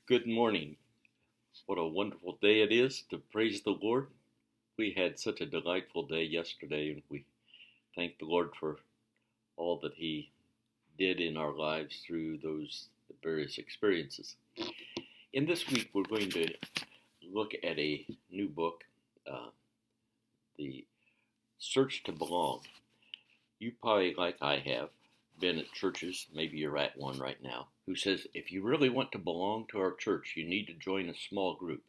Good morning. What a wonderful day it is to praise the Lord. We had such a delightful day yesterday, and we thank the Lord for all that He did in our lives through those various experiences. In this week, we're going to look at a new book, The Search to Belong. You probably, like I have, been at churches, maybe you're at one right now, who says, if you really want to belong to our church, you need to join a small group.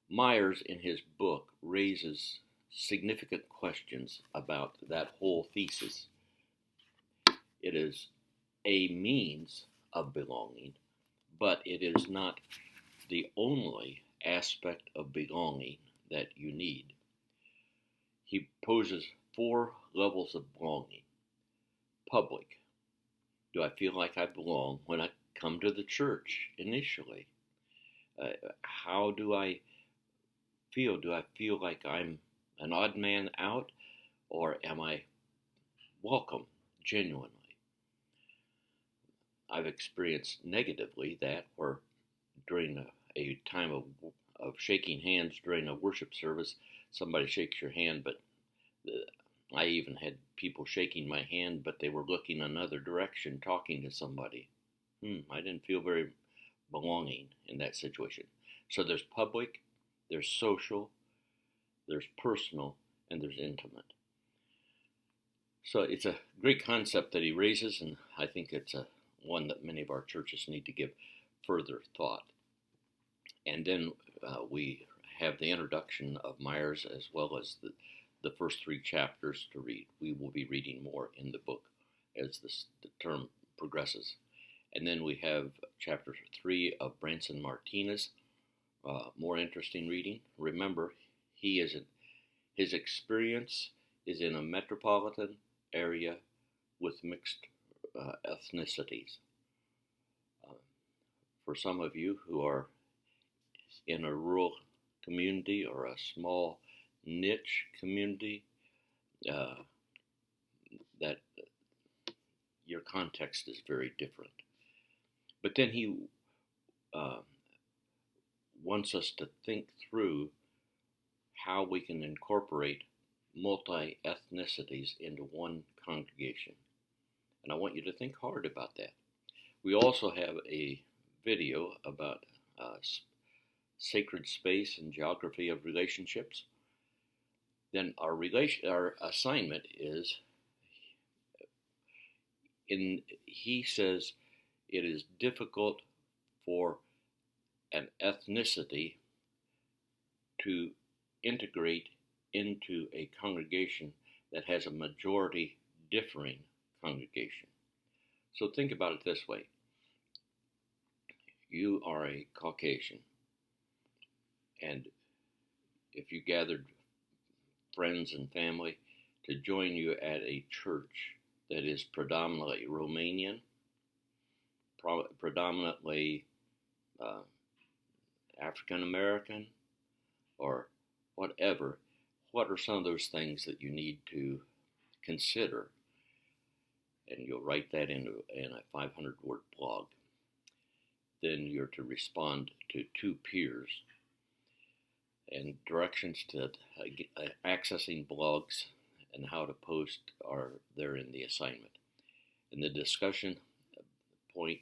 Myers, in his book, raises significant questions about that whole thesis. It is a means of belonging, but it is not the only aspect of belonging that you need. He poses 4 levels of belonging. Public. Do I feel like I belong when I come to the church initially? How do I feel? Do I feel like I'm an odd man out, or am I welcome genuinely? I've experienced negatively that where during a time of shaking hands during a worship service, somebody shakes your hand, but I even had people shaking my hand, but they were looking another direction, talking to somebody. I didn't feel very belonging in that situation. So there's public, there's social, there's personal, and there's intimate. So it's a great concept that he raises, and I think it's one that many of our churches need to give further thought. And then we have the introduction of Myers as well as the first 3 chapters to read. We will be reading more in the book as the term progresses. And then we have chapter 3 of Branson Martinez, more interesting reading. Remember, his experience is in a metropolitan area with mixed ethnicities. For some of you who are in a rural community or a small niche community, that your context is very different. But then he wants us to think through how we can incorporate multi-ethnicities into one congregation. And I want you to think hard about that. We also have a video about sacred space and geography of relationships. Then our assignment is, he says it is difficult for an ethnicity to integrate into a congregation that has a majority differing congregation. So think about it this way. You are a Caucasian, and if you gathered friends and family to join you at a church that is predominantly Romanian, predominantly African American, or whatever, what are some of those things that you need to consider? And you'll write that in a 500-word blog. Then you're to respond to 2 peers. And directions to accessing blogs and how to post are there in the assignment. And the discussion point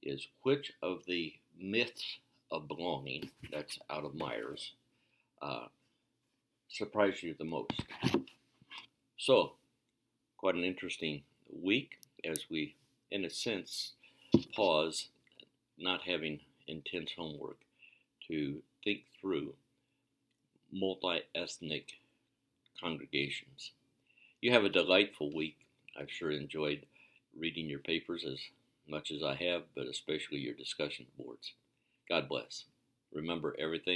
is, which of the myths of belonging, that's out of Myers, surprised you the most? So, quite an interesting week as we, in a sense, pause, not having intense homework, to think through multi-ethnic congregations. You have a delightful week. I've sure enjoyed reading your papers as much as I have, but especially your discussion boards. God bless. Remember, everything